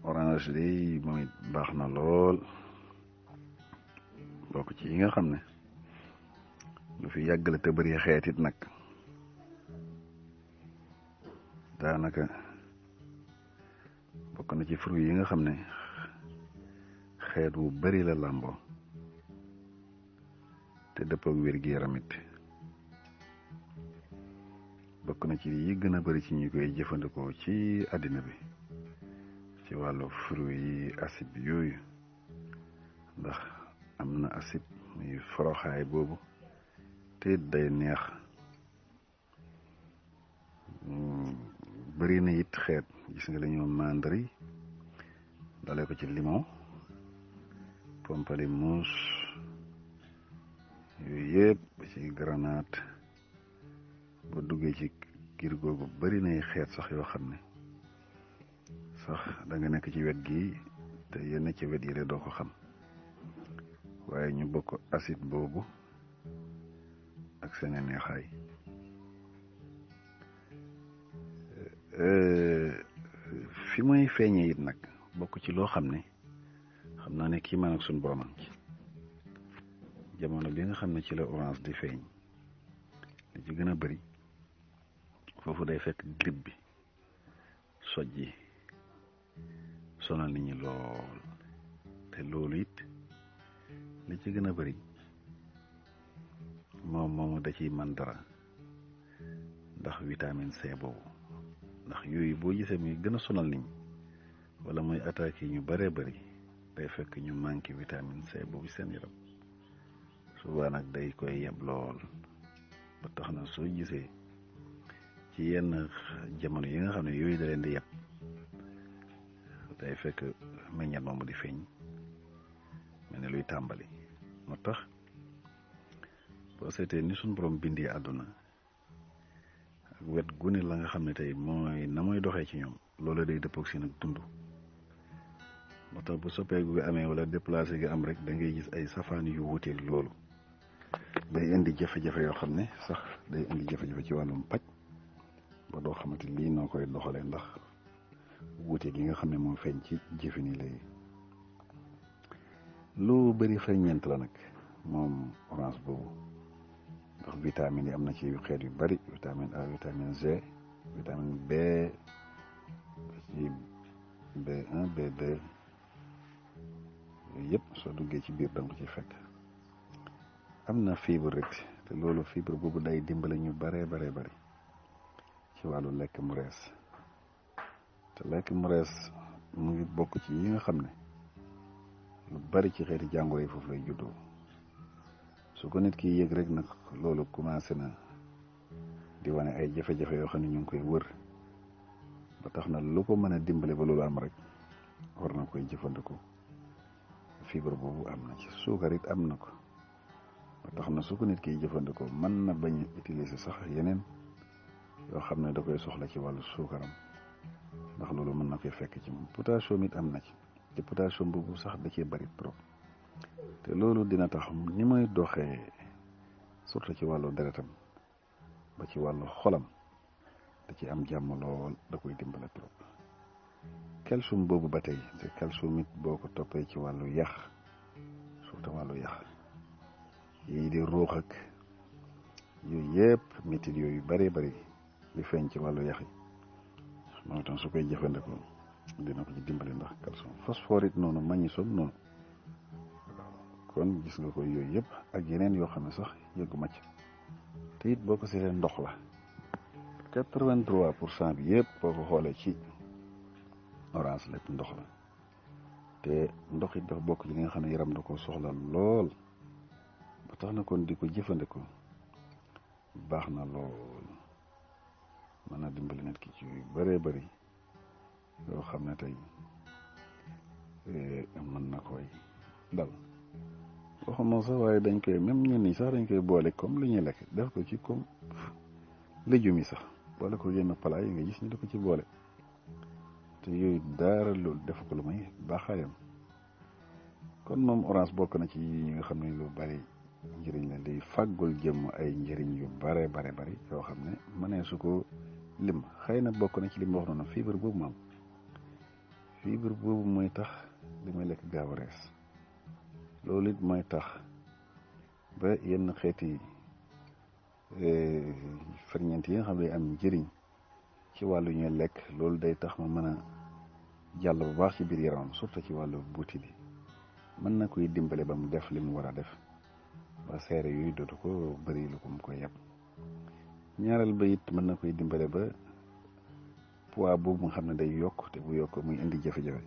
orange day moom it baax na lool bokk ci yi nga xam ne lu fi yàgg la te bëri xeet it nag daanaka bokk na ci fruit yi nga xam ne xeet wu bari la làmboo te dëppoo ak wér gi yaram it bokk na ci yi gën a bari ci ñi koy jëfandikoo ci àddina bi ci wàllu fruit yi acide yooyu ndax am na acide muy foroxaay boobu te day neex bari na it xeet gis nga lañu mandari dale ko ci limon pamplemousse yooyu yëpp ci grenade ba duggee ci giir googu bari nay xeet sax yoo xam ne sax da nga nekk ci wet gi te yenn ci wet yi de doo ko xam waaye ñu bokk acide boobu ak seen neexaay fi muy feeñee it nag bokk ci loo xam ne xam naa ne kii man ak suñ boromam ci jamono bi nga xam ne ci la orange di feeñ li ci gën a bari foofu day fekk grippe bi soj yi sonal nit ñi lool te loolu it li ci gën a bari moomu da ciy man dara ndax vitamine C boobu ndax yooyu boo gisee muy gën a sonal nit ñi wala muy attaqué ñu bëree bëri day fekk ñu manqué vitamine C boobu seen yaram souvent nag day koy yeb lool ba tax na soo gisee ci yenn jamono yi nga xam ne yooyu da leen di yeb day fekk meññet moomu di feeñ mel ne luy tàmbali moo tax boo seetee ni suñ borom bindee àdduna ak wet gu ne la nga xam ne tey mooy na mooy doxee ci ñoom loola day dëppoog seen ak dund moo tax bu soppeeku gi amee wala déplacé gi am rek da ngay gis ay safaan yu wuteeg loolu day indi jafe-jafe yoo xam ne sax day indi jafe-jafe ci wàllum paj ba doo xamante lii noo koy doxalee ndax wuute gi nga xam ne moo feeñ ci jëfe ni léegi lu bëri ferñeent la nag moom orange boobu ndax vitamine yi am na ci xeet yu bari vitamine A vitamine G vitamine B ci B1 B2 yooyu yëpp soo duggee ci biir danga ko ci fekk am na fibre rek te loolu fibre boobu day dimbale ñu bare bari ci wàllu lekk mu rees te lekk mu rees mu ngi bokk ci yi nga xam ne lu bari ci xeeti jàngoro yi foofu lay juddoo su ko nit ki yëg rek nag loolu commencé na di wane ay jafe-jafe yoo xam ne ñu ngi koy wër ba tax na lu ko mën a dimbale ba loolu am rek war na koy jëfandikoo fibre boobu am na ci suukar it am na ko ba tax na su ko nit kiy jëfandikoo mën na bañ a utiliser sax yeneen yoo xam ne da koy soxla ci wàllu suukaram ndax loolu mën na koy fekk ci moom potassium it am na ci te potassium boobu sax da cee bari trop te loolu dina tax ni may doxee surtout ci wàllu deretam ba ci wàllu xolam da ci am jàmm lool da koy dimbale trop calcium boobu ba tey te calcium it boo ko toppee ci wàllu yax surtout wàllu yax yii di ruux ak yooyu yëpp métit yooyu bari di feeñ ci wàllu yax yi moom itam su koy jëfandikoo dina ko ci dimbali ndax calcium phosphore it noonu magnésium noonu kon gis nga ko yooyu yëpp ak yeneen yoo xam ne sax yëggu ma ci te it boo ko seetee ndox la 83% bi yëpp boo ko xoolee ci orange lépp ndox la te ndox it dafa bokk ci li nga xam ne yaram da ko soxla lool ba tax na kon di ko jëfandikoo baax na lool mën na dimbali nit ki ci yu bari yoo xam ne tey mën na koy dal waxuma sax waaye dañ koy même ñun ñi sax dañ koy boole comme lu ñuy lekk def ko ci comme légumes yi sax boole ko yenn plat yi nga gis ñu di ko ci boole te yooyu dara loolu def ko lu may baaxaayam kon moom orange bokk na ci ñi nga xam ne lu bari njëriñ la di fàggul jëmm ay njëriñ yu bare bari yoo xam ne mënee su ko lim xëy na bokk na ci lim wax noonu fibre boobu moom fibre boobu mooy tax li may lekk gaaw a rees loolu it mooy tax ba yenn xeeti ferñeent yi nga xam ne am njëriñ ci wàllu ñuy lekk loolu day tax ma mën a jàll bu baax ci biir yaramam surtout ci wàllu buuti bi mën na koy dimbale ba mu def li mu war a def ba seere yooyu dootu ko bëri lu ko mu koy yeb ñaareel ba it mën na koy dimbale ba poids boobu nga xam ne day yokk te bu yokk muy indi jafe-jafe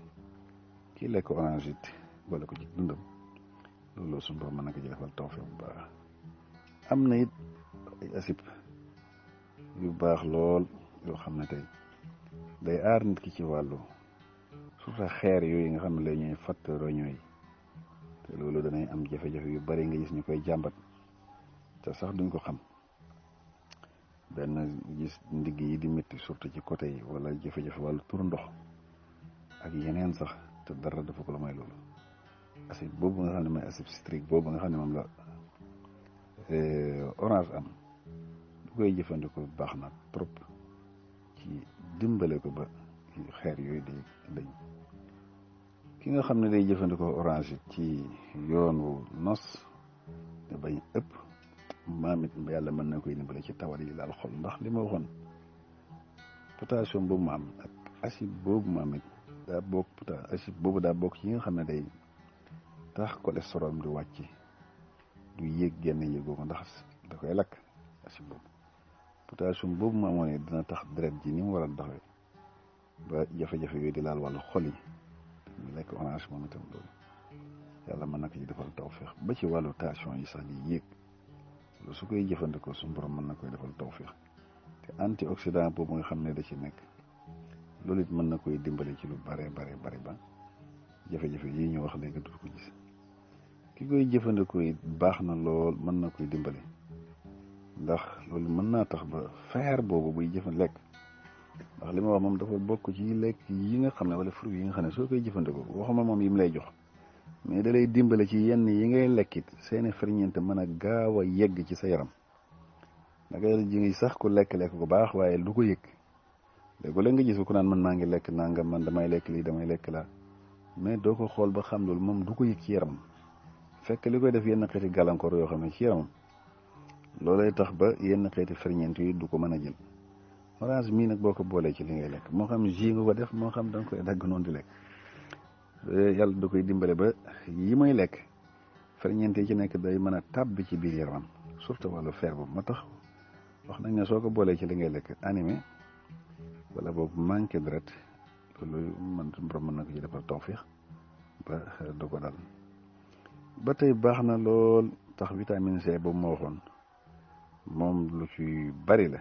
kii lekk orange it boole ko ci dundam loolu suñu borom mën na ko ci defal tawfeex bu baax am na it ay acide yu baax lool yoo xam ne tey day aar nit ki ci wàllu surtout xeer yooyu nga xam ne la ñuy fatt roño yi te loolu danay am jafe-jafe yu bari nga gis ñu koy jàmbat te sax duñ ko xam benn gis ndigg yi di métti surtout ci côté yi wala jafe-jafe wàllu tur ndox ak yeneen sax te dara dafa ko la may loolu acide boobu nga xam ne mooy acide citrique boobu nga xam ne moom la orange am bu koy jëfandikoo baax na trop ci dimbale ko ba xeer yooyu day dañ ki nga xam ne day jëfandikoo orange ci yoon wu nos te bañ ëpp maam it yàlla mën na koy dimbale ci tawat yi laal xol ndax li ma waxoon potassium boobu ma am ak acide boobu maam it daa bokk acide boobu daa bokk ci yi nga xam ne day tax cholestérol di wàcc du yéeg genn yéegoo ko ndax da koy lakk acide boobu potassium boobu ma amoon dina tax deret ji ni mu war a doxee ba jafe-jafe yooyu di laal wàllu xol yi ñu lekk orange moom itam loolu yàlla mën na ko ci defal tawféex ba ci wàllu tension yi sax di yéeg loolu su koy jëfandikoo suñu borom mën na koy defal tawféex te antioxydant boobu nga xam ne da ci nekk loolu it mën na koy dimbale ci lu bare ba jafe-jafe yi ñu wax léegi du ko gis ki koy jëfandikoo it baax na lool mën na koy dimbale ndax loolu mën naa tax ba fer boobu buy lekk ndax li ma wax moom dafa bokk ci lekk yi nga xam ne wala fruit yi nga xam ne soo koy jëfandikoo waxuma moom yi mu lay jox mais da lay dimbale ci yenn yi ngay lekkit seeni ferñeent mën a gaaw a yegg ci sa yaram da ngay ji sax ku lekk ko baax waaye du ko yëg léegi nga gis ku naan man maa ngi lekk nangam man damay lekk lii damay lekk laa mais doo ko xool ba xam loolu moom du ko yëg ci yaram fekk li koy def yenn xeeti gàllankoor yoo xam ne ci yaramam loolay tax ba yenn xeeti ferñeent yi du ko mën a jël orange mii nag boo ko boolee ci li ngay lekk moo xam jus nga ko def moo xam da nga koy dagg noonu di lekk yàlla da koy dimbale ba yi may lekk ferñeent yi ci nekk day mën a tàbbi ci biir yaramam surtout wàllu fer boobu moo tax wax nañ ne soo ko boolee ci li ngay lekk animé wala boobu manqué deret loolu man suñu borom mën na ko ci defal tawféex ba du ko dal ba tey baax na lool tax vitamine C boobu ma waxoon moom lu ci bari la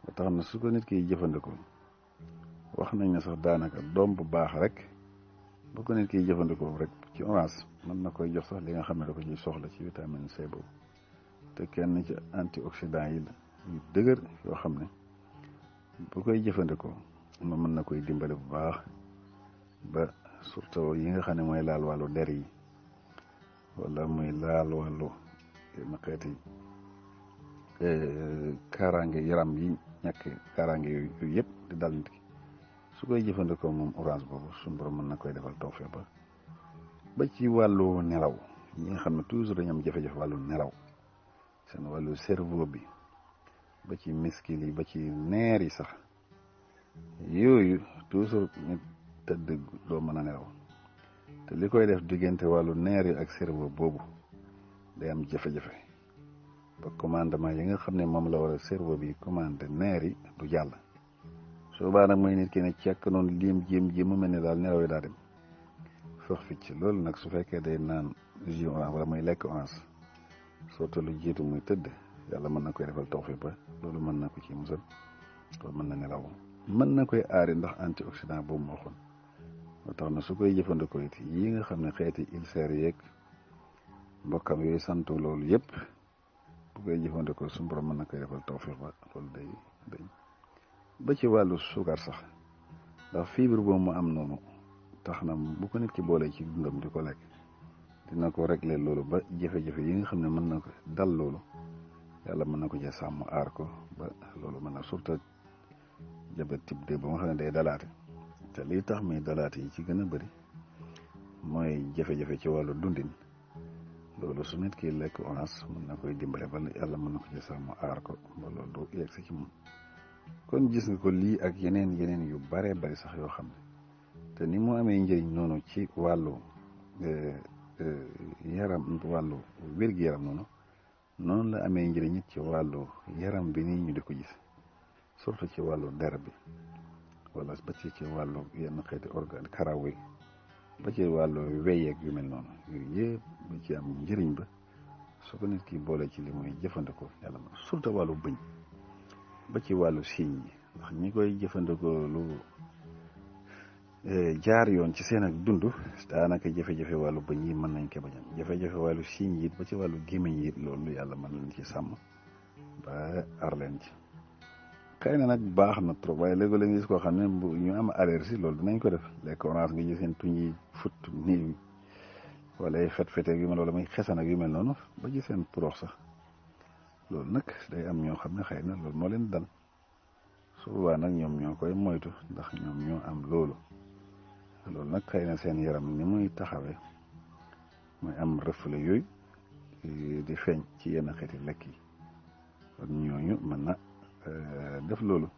ba tax na su ko nit ki jëfandikoo wax nañ ne sax daanaka doom bu baax rek bu ko nit ki jëfandikoo rek ci orange mën na koy jox sax li nga xam ne da ko ciy soxla ci vitamine C boobu te kenn ci antioxydant yi la yu dëgër yoo xam ne bu koy jëfandikoo moom mën na koy dimbale bu baax ba surtout yi nga xam ne mooy laal wàllu der yi wala muy laal wàllu yenn xeeti kaaraange yaram yi ñàkk kaaraange yooyu yëpp di dal nit ki su koy jëfandikoo moom orange boobu suñu borom mën na koy defal tawfeex ba ci wàllu nelaw ñi nga xam ne toujours dañu am jafe-jafe wàllu nelaw seen wàllu cerveau bi ba ci miskil yi ba ci neer yi sax yooyu toujours ñu tëdd doo mën a nelaw te li koy def diggante wàllu neer yi ak cerveau boobu day am jafe-jafe ba commandement yi nga xam ne moom la war a cerveau bi commandé neer yi du jàll soo baa nag mooy nit ki ne cekk noonu jéem mu mel ne daal nelaw yi daa dem sox ficc loolu nag su fekkee day naan jus orange wala muy lekk orange surtout lu jiitu muy tëdd yàlla mën na koy defal tawfeex ba loolu mën na ko ci musal loolu mën na nelaw mën na koy aari ndax antioxydant boobu moo xoon moo tax na su koy jëfandikoo it yi nga xam ne xeeti ulcère yeeg mbokkam yooyu santu loolu yëpp bu koy jëfandikoo suñu borom mën na koy defal tawfeex ba loolu day ba ci wàllu suukar sax ndax fibre boobu mu am noonu tax na bu ko nit ki boolee ci dundam di ko lekk dina ko régler loolu ba jafe-jafe yi nga xam ne mën na ko dal loolu yàlla mën na ko cee sàmm aar ko ba loolu mën na surtout diabète type 2 ba nga xam ne day dalaate te lii tax muy dalaate yi ci gën a bëri mooy jafe-jafe ci wàllu dundin loolu su nit ki lekk orange mën na koy dimbale ba yàlla mën na ko ci sàmm aar ko ba loolu du yegg si ci moom kon gis nga ko lii ak yeneen yu baree bari sax yoo xam ne te ni mu amee njëriñ noonu ci wàllu yaram wàllu wér-gu-yaram noonu la amee njëriñ it ci wàllu yaram bi nii ñu di ko gis surtout ci wàllu der bi wala ba ci wàllu yenn xeeti organe karaw yi ba ci wàllu weyeeg yu mel noonu yooyu yëpp ba ci am njëriñ ba su ko nit ki boole ci li muy jëfandikoo yàlla na surtout wàllu bëñ ba ci wàllu siiñ yi ndax ñi koy jëfandikoo lu jaar yoon ci seen ak dund daanaka jafe-jafe wàllu bëñ yi mën nañ ko bañ am jafe-jafe wàllu siiñ yi ba ci wàllu gémmiñ yi loolu yàlla mën leen ci sàmm ba aar leen ci xëy na nag baax na trop waaye léegi la nga gis koo xam ne bu ñu am allergie loolu dinañ ko def lekk orange nga gis seen tuñ yi fut nii wala ay fet-fete yu mel wala muy xesan ak yu mel noonu ba ci seen purox sax loolu nag day am ñoo xam ne xëy na loolu moo leen dal su boobaa nag ñoom ñoo koy moytu ndax ñoom ñoo am loolu nag xëy na seen yaram ni muy taxawee mooy am reflet yooyu di feeñ ci yenn xeeti lekk yi kon ñooñu mën na def loolu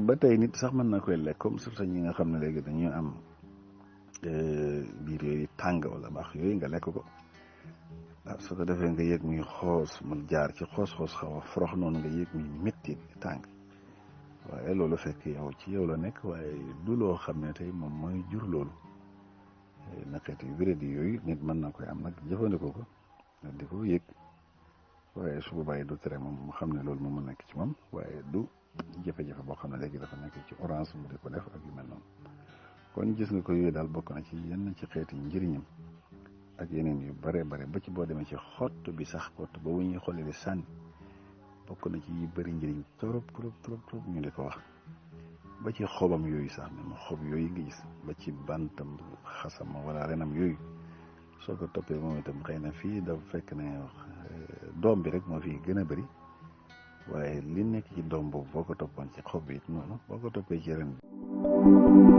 ba tey nit sax mën na koy lekk comme surtout ñi nga xam ne léegi dañuy am biir yooyu tàng wala baax yooyu nga lekk ko su ko defee nga yëg muy xoos mu jaar ci xoos-xoos xaw a forox noonu nga yëg muy métti tàng waaye loolu fekk yow ci yow la nekk waaye du loo xam ne tey moom mooy jur loolu naqeet yu wéradi yooyu nit mën na koy am nag jëfandikoo ko di ko yëg waaye su boobaa du tere moom mu xam ne loolu moom mu nekk ci moom waaye du jafe-jafe boo xam ne léegi dafa nekk ci orange mu di ko def ak yu mel noonu kon gis nga ko yooyu daal bokk na ci yenn ci xeeti njëriñam ak yeneen yu bare bare ba ci boo demee ci xott bi sax xott ba wu ñuy xolli di sànni bokk na ci yi bëri njëriñ trop ñu di ko wax ba ci xobam yooyu sax même xob yooyu nga gis ba ci bantam xasama wala renam yooyu soo ko toppee moom itam xëy na fii dafa fekk ne doom bi rek moo fi gën a bëri waaye li nekk ci doom boobu boo ko toppoon ci xob bi it noonu boo ko toppee ci ren bi